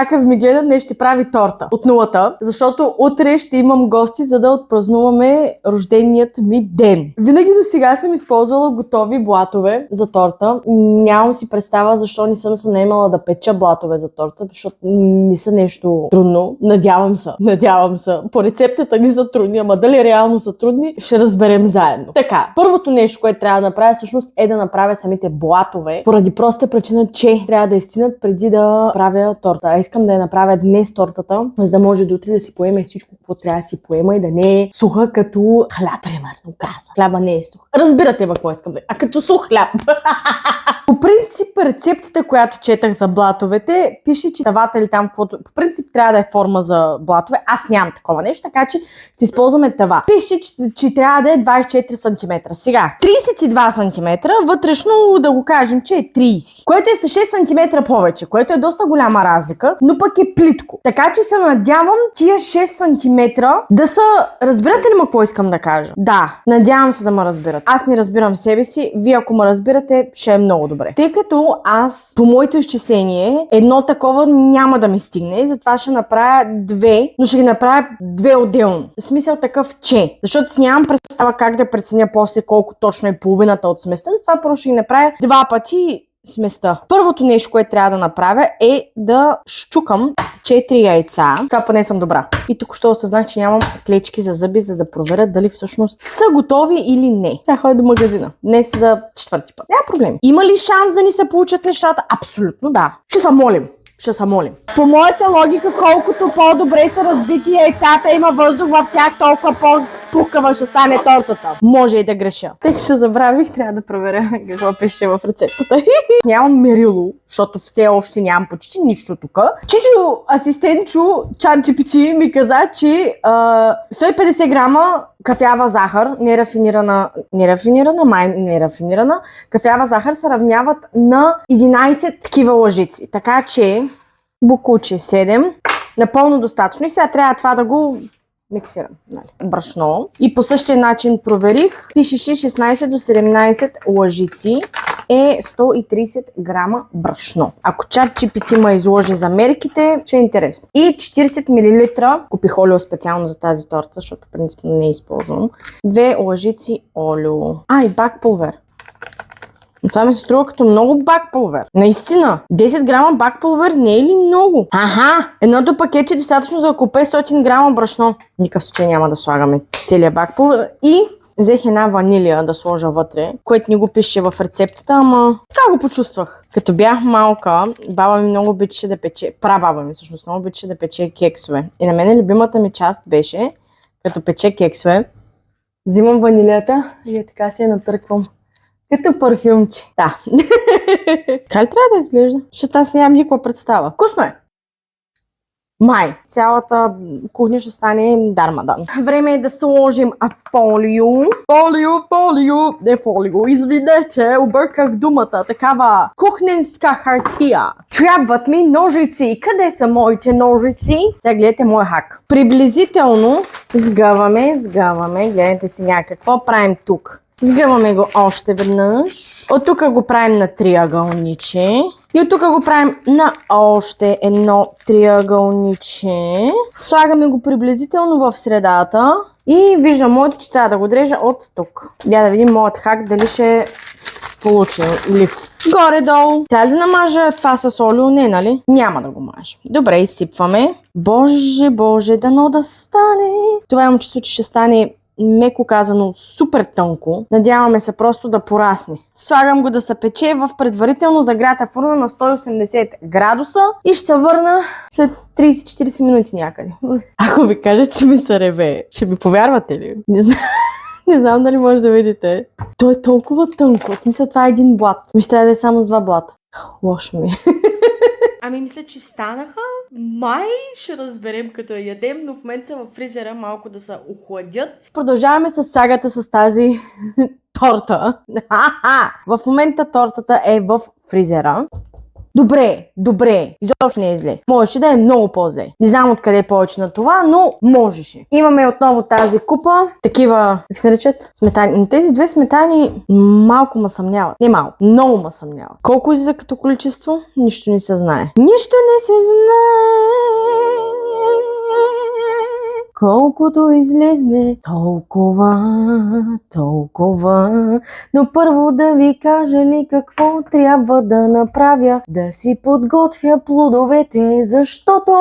как ми гледа, днес ще прави торта от нулата, защото утре ще имам гости, за да отпразнуваме рожденият ми ден. Винаги до сега съм използвала готови блатове за торта. Нямам си представа защо не съм се наемала да печа блатове за торта, защото не са нещо трудно. Надявам се. По рецептата ни са трудни, ама дали реално са трудни, ще разберем заедно. Така, първото нещо, което трябва да направя всъщност е да направя самите блатове, поради проста причина, че трябва да изтинат преди да правя торта. Искам да я направя днес тортата, за да може до утре да си поеме всичко, какво трябва да си поема и да не е суха като хляб, примерно казва. Хляба не е сух. Разбирате какво искам да е. А като сух хляб. По принцип, рецептата, която четах за блатовете, пише, че тавата или там каквото... По принцип трябва да е форма за блатове. Аз нямам такова нещо, така че ще използваме тава. Пише, че трябва да е 24 см. Сега, 32 см, вътрешно да го кажем, че е 30. Което е с 6 см повече, което е доста голяма разлика, но пък е плитко. Така че се надявам тия 6 см да са... Разбирате ли ма какво искам да кажа? Да, надявам се да ме разбират. Аз не разбирам себе си, вие ако ме разбирате, ще е много добре. Тъй като аз, по моето изчисление, едно такова няма да ми стигне, затова ще направя две, но ще ги направя две отделно. В смисъл такъв, че. Защото си нямам представа как да преценя после колко точно е половината от сместа, затова просто ще ги направя два пъти сместа. Първото нещо, което трябва да направя е да щукам 4 яйца. Това поне съм добра. И тук ще осъзнах, че нямам клечки за зъби, за да проверя дали всъщност са готови или не. Трябва да ходя до магазина. Днес за четвърти път. Няма проблем. Има ли шанс да ни се получат нещата? Абсолютно да. Ще се молим. По моята логика, колкото по-добре са разбити яйцата, има въздух в тях, толкова по-пухкава ще стане тортата. Може и да греша. Тъй като забравих, трябва да проверя какво пише в рецептата. Нямам мерило, защото все още нямам почти нищо тук. Чичо, асистентчо, ChatGPT ми каза, че 150 грама кафява захар, нерафинирана, кафява захар се равняват на 11 такива лъжици. Така че букуче 7, напълно достатъчно. И сега трябва това да го миксирам. Брашно. И по същия начин проверих. Пишеше 16 до 17 лъжици е 130 грама брашно. Ако ChatGPT ме изложи за мерките, ще е интересно. И 40 мл купих олио специално за тази торта, защото принципно не използвам. 2 лъжици олио. И бак пулвер. Това ми се струва като много бак пулвер. Наистина, 10 грама бак пулвер не е ли много? Едното пакетче е достатъчно за около 500 грама брашно. Никакъв случай няма да слагаме целият бак пулвер. И взех една ванилия да сложа вътре, което ни го пише в рецептата, ама така го почувствах. Като бях малка, баба ми много обичаше да пече, прабаба ми всъщност много обичаше да пече кексове. И на мен любимата ми част беше, като пече кексове, взимам ванилията и така си я натърквам. Като парфюмче. Да. Как ли трябва да изглежда? Защото аз нямам никаква представа. Вкусно е! Май. Цялата кухня ще стане дармадан. Време е да сложим фолио. Фолио. Извинете, обърках думата. Такава кухненска хартия. Трябват ми ножици. Къде са моите ножици? Сега гледайте моя хак. Приблизително сгъваме. Гледайте си някакво правим тук. Сгъваме го още веднъж. От тук го правим на триъгълниче. И от тук го правим на още едно триъгълниче. Слагаме го приблизително в средата. И виждам моето, че трябва да го дрежа от тук. Да видим моят хак дали ще получи лиф. Горе-долу. Трябва ли да намажа това с олио? Не, нали? Няма да го мажа. Добре, изсипваме. Боже, дано да стане. Това имам чувство, че ще стане меко казано супер тънко. Надяваме се просто да порасне. Слагам го да се пече в предварително загрята фурна на 180 градуса и ще се върна след 30-40 минути някъде. Ако ви кажа, че ми се реве, ще ми повярвате ли? Не знам дали може да видите. То е толкова тънко. В смисъл, това е един блат. Ще трябва да е само с 2 блата. Лошо ми. Мисля, че станаха. Май ще разберем като я ядем, но в момента са в фризера малко да се охладят. Продължаваме с сагата с тази торта. В момента тортата е в фризера. Добре. Изобщо не е зле. Можеше да е много по-зле. Не знам откъде повече на това, но можеше. Имаме отново тази купа. Такива, как се наричат? Сметани. Тези две сметани малко ма съмняват. Не малко, много ма съмняват. Колко излиза като количество? Нищо не се знае. Нищо не се знае. Колкото излезне, толкова. Но първо да ви кажа ли какво трябва да направя? Да си подготвя плодовете, защото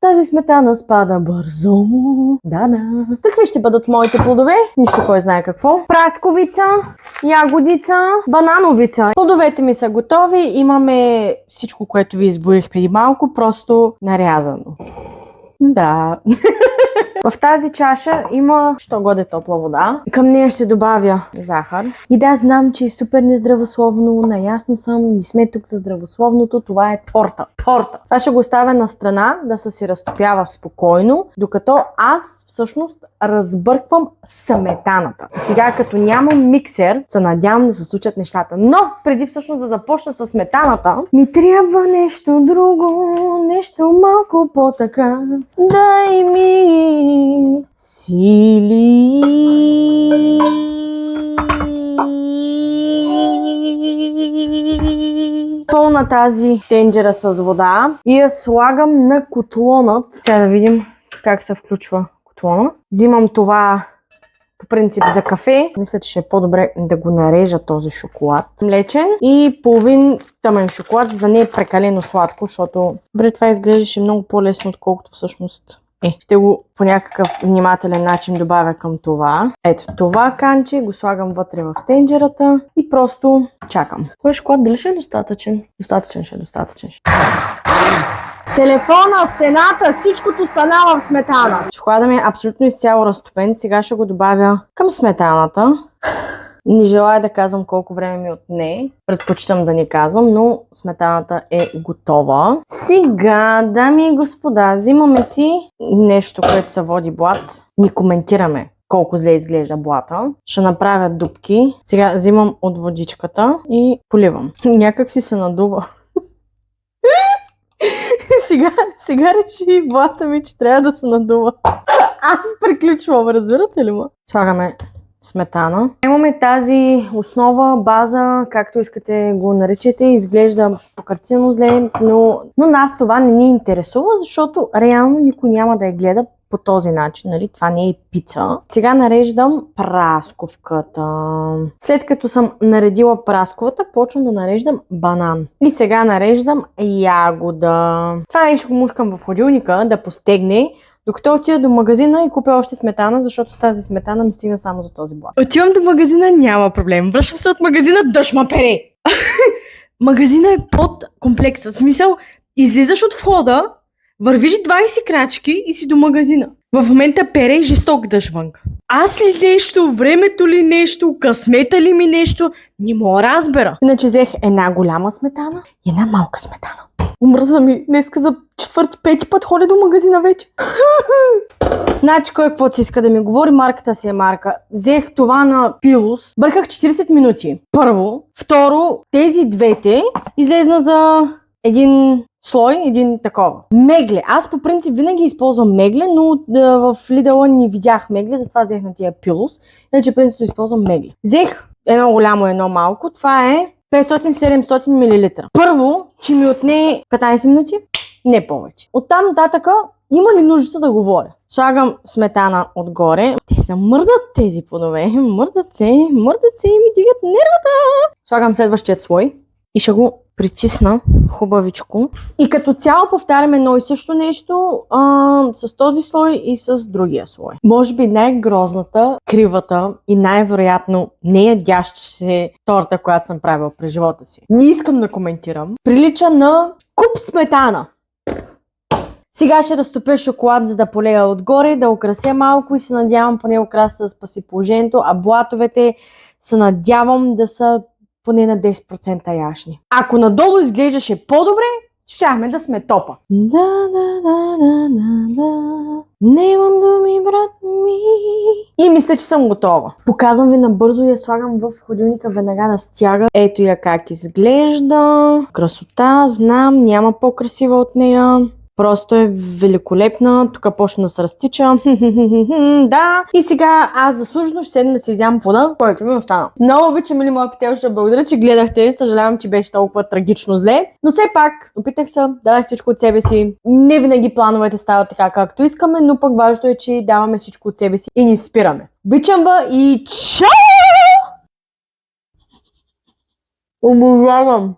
тази сметана спада бързо. Да. Какви ще бъдат моите плодове? Нищо кой знае какво. Прасковица, ягодица, банановица. Плодовете ми са готови. Имаме всичко, което ви изборих преди малко, просто нарязано. Да. В тази чаша има що годе топла вода. Към нея ще добавя захар. И да, знам, че е супер нездравословно. Наясно съм, не сме тук за здравословното. Това е торта. Това ще го оставя на страна да се разтопява спокойно, докато аз всъщност разбърквам сметаната. Сега, като нямам миксер, се надявам да се случат нещата. Но преди всъщност да започна с сметаната, ми трябва нещо друго, нещо малко по-така. Дай ми сили. Пълна тази тенджера с вода и я слагам на котлонът. Сега да видим как се включва котлона. Взимам това по принцип за кафе. Мисля, че ще е по-добре да го нарежа този шоколад. Млечен и половин тъмен шоколад, за да не е прекалено сладко, защото това изглеждаше много по-лесно, отколкото всъщност ще го по някакъв внимателен начин добавя към това. Ето това канче, го слагам вътре в тенджерата и просто чакам. Кой шоколад дали ще е достатъчен? Достатъчен. Телефона, стената, всичкото стана в сметана. Шоколадът ми е абсолютно изцяло разтопен. Сега ще го добавя към сметаната. Не желая да казвам колко време ми отне. Предпочитам да не казвам, но сметаната е готова. Сега, дами и господа, взимаме си нещо, което се води блат. Ми коментираме колко зле изглежда блата. Ще направя дупки. Сега взимам от водичката и поливам. Някак си се надува. Сега реши блата ми, че трябва да се надува. Аз приключвам, разбирате ли ма? Слагаме сметана. Имаме тази основа, база, както искате го наричате, изглежда пократено зле, но нас това не ни интересува, защото реално никой няма да я гледа по този начин, нали? Това не е пица. Сега нареждам прасковката. След като съм наредила прасковата, почвам да нареждам банан. И сега нареждам ягода. Това нещо го мушкам в хладилника да постегне, докато отида до магазина и купя още сметана, защото тази сметана ми стигна само за този блат. Отивам до магазина, няма проблем. Връщам се от магазина, дъжд ма пере. Магазина е под комплекса. В смисъл, излизаш от входа, вървиш 20 крачки и си до магазина. В момента пере жесток дъжд вънка. Аз ли нещо, времето ли нещо, късмета ли ми нещо, не мога разбера. Иначе взех една голяма сметана и една малка сметана. Умръзна ми, днеска за 4-5 път ходя до магазина вече. Значи кой каквото си иска да ми говори, марката си е марка. Взех това на Пилус, бърках 40 минути. Първо. Второ, тези двете излезна за един слой, един такова. Мегле. Аз по принцип винаги използвам мегле, но в Lidl не видях мегле, затова взех на тия Пилус. Иначе принцип използвам мегле. Взех едно голямо, едно малко. Това е 500-700 мл. Първо, че ми отне 15 минути, не повече. Оттам нататъка има ли нужда да говоря? Слагам сметана отгоре. Те се мърдат тези плодове. Мърдат се и ми дигат нервата. Слагам следващият слой и ще го притисна хубавичко. И като цяло повтарям едно и също нещо с този слой и с другия слой. Може би най-грозната, кривата и най-вероятно не ядяща се торта, която съм правила през живота си. Не искам да коментирам. Прилича на куп сметана. Сега ще разтопя шоколад, за да полея отгоре, да украся малко и се надявам поне украса да спаси положението, а блатовете се надявам да са поне на 10% яшни. Ако надолу изглеждаше по-добре, щяхме да сме топа. Да. Не имам думи, брат ми. И мисля, че съм готова. Показвам ви набързо и я слагам в ходилника веднага да стяга. Ето я как изглежда. Красота, знам, няма по-красива от нея. Просто е великолепна. Тук почна да се разтича. Да. И сега аз заслужено ще седна да си изям плода, който ми остана. Много обичам, мили мои пителчета, благодаря, че гледахте. Съжалявам, че беше толкова трагично зле. Но все пак, опитах се, дадах всичко от себе си. Не винаги плановете стават така, както искаме, но пък важното е, че даваме всичко от себе си и ни спираме. Обичам ви и чао! Обожавам!